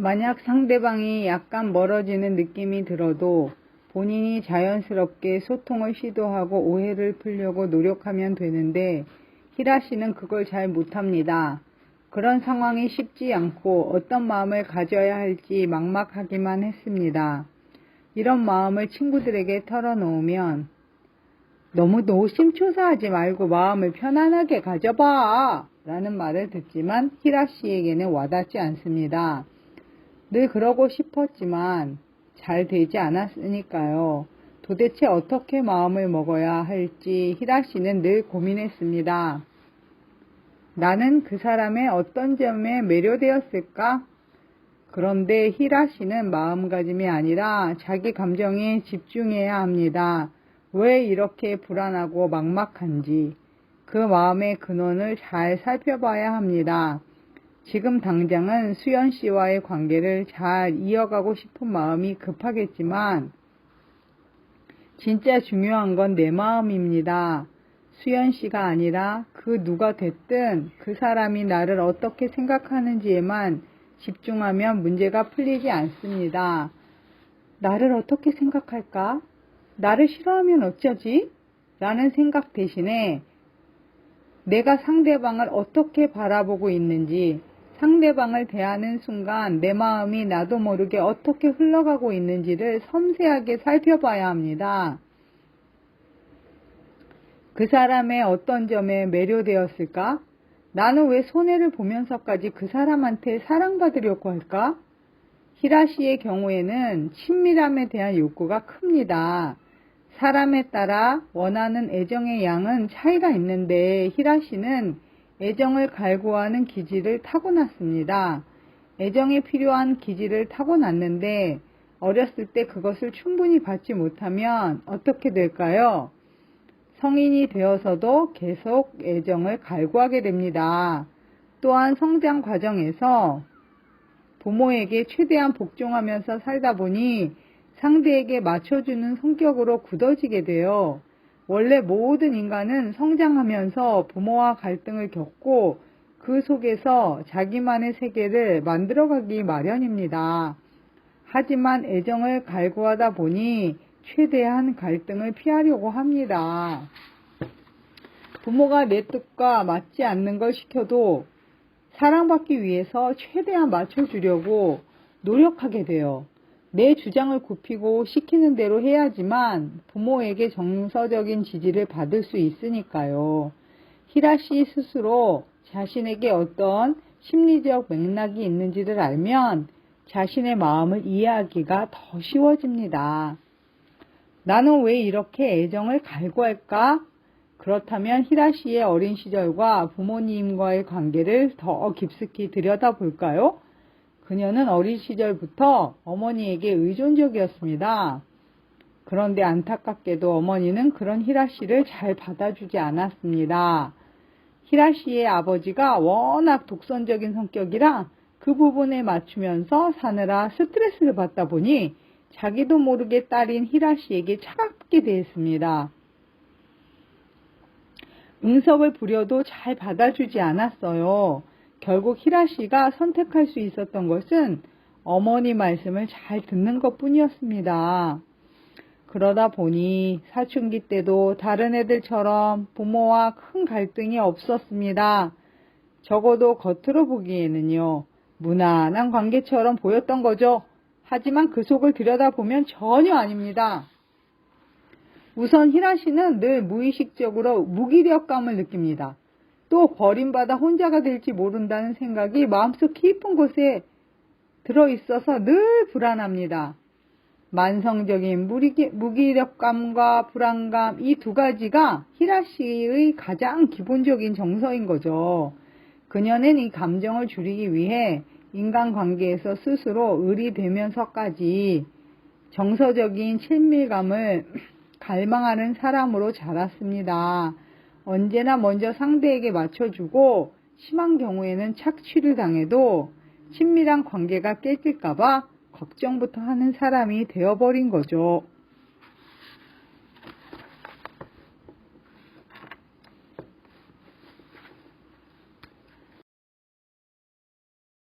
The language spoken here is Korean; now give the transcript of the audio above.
만약 상대방이 약간 멀어지는 느낌이 들어도 본인이 자연스럽게 소통을 시도하고 오해를 풀려고 노력하면 되는데 히라 씨는 그걸 잘 못합니다. 그런 상황이 쉽지 않고 어떤 마음을 가져야 할지 막막하기만 했습니다. 이런 마음을 친구들에게 털어놓으면 너무 노심초사하지 말고 마음을 편안하게 가져봐 라는 말을 듣지만 히라 씨에게는 와닿지 않습니다. 늘 그러고 싶었지만 잘 되지 않았으니까요. 도대체 어떻게 마음을 먹어야 할지 히라 씨는 늘 고민했습니다. 나는 그 사람의 어떤 점에 매료되었을까? 그런데 히라 씨는 마음가짐이 아니라 자기 감정에 집중해야 합니다. 왜 이렇게 불안하고 막막한지 그 마음의 근원을 잘 살펴봐야 합니다. 지금 당장은 수연 씨와의 관계를 잘 이어가고 싶은 마음이 급하겠지만 진짜 중요한 건 내 마음입니다. 수연 씨가 아니라 그 누가 됐든 그 사람이 나를 어떻게 생각하는지에만 집중하면 문제가 풀리지 않습니다. 나를 어떻게 생각할까? 나를 싫어하면 어쩌지? 라는 생각 대신에 내가 상대방을 어떻게 바라보고 있는지, 상대방을 대하는 순간 내 마음이 나도 모르게 어떻게 흘러가고 있는지를 섬세하게 살펴봐야 합니다. 그 사람의 어떤 점에 매료되었을까? 나는 왜 손해를 보면서까지 그 사람한테 사랑받으려고 할까? 히라 씨의 경우에는 친밀함에 대한 욕구가 큽니다. 사람에 따라 원하는 애정의 양은 차이가 있는데 히라 씨는 애정을 갈구하는 기질을 타고났습니다. 애정이 필요한 기질을 타고났는데 어렸을 때 그것을 충분히 받지 못하면 어떻게 될까요? 성인이 되어서도 계속 애정을 갈구하게 됩니다. 또한 성장 과정에서 부모에게 최대한 복종하면서 살다 보니 상대에게 맞춰주는 성격으로 굳어지게 돼요. 원래 모든 인간은 성장하면서 부모와 갈등을 겪고 그 속에서 자기만의 세계를 만들어가기 마련입니다. 하지만 애정을 갈구하다 보니 최대한 갈등을 피하려고 합니다. 부모가 내 뜻과 맞지 않는 걸 시켜도 사랑받기 위해서 최대한 맞춰주려고 노력하게 돼요. 내 주장을 굽히고 시키는 대로 해야지만 부모에게 정서적인 지지를 받을 수 있으니까요. 히라 씨 스스로 자신에게 어떤 심리적 맥락이 있는지를 알면 자신의 마음을 이해하기가 더 쉬워집니다. 나는 왜 이렇게 애정을 갈구할까? 그렇다면 히라 씨의 어린 시절과 부모님과의 관계를 더 깊숙이 들여다볼까요? 그녀는 어린 시절부터 어머니에게 의존적이었습니다. 그런데 안타깝게도 어머니는 그런 히라 씨를 잘 받아주지 않았습니다. 히라 씨의 아버지가 워낙 독선적인 성격이라 그 부분에 맞추면서 사느라 스트레스를 받다 보니 자기도 모르게 딸인 히라 씨에게 차갑게 대했습니다. 응석을 부려도 잘 받아주지 않았어요. 결국 히라 씨가 선택할 수 있었던 것은 어머니 말씀을 잘 듣는 것 뿐이었습니다. 그러다 보니 사춘기 때도 다른 애들처럼 부모와 큰 갈등이 없었습니다. 적어도 겉으로 보기에는요, 무난한 관계처럼 보였던 거죠. 하지만 그 속을 들여다보면 전혀 아닙니다. 우선 히라 씨는 늘 무의식적으로 무기력감을 느낍니다. 또 버림받아 혼자가 될지 모른다는 생각이 마음속 깊은 곳에 들어있어서 늘 불안합니다. 만성적인 무기력감과 불안감, 이 두 가지가 히라 씨의 가장 기본적인 정서인 거죠. 그녀는 이 감정을 줄이기 위해 인간관계에서 스스로 의리되면서까지 정서적인 친밀감을 갈망하는 사람으로 자랐습니다. 언제나 먼저 상대에게 맞춰주고 심한 경우에는 착취를 당해도 친밀한 관계가 깨질까봐 걱정부터 하는 사람이 되어버린 거죠.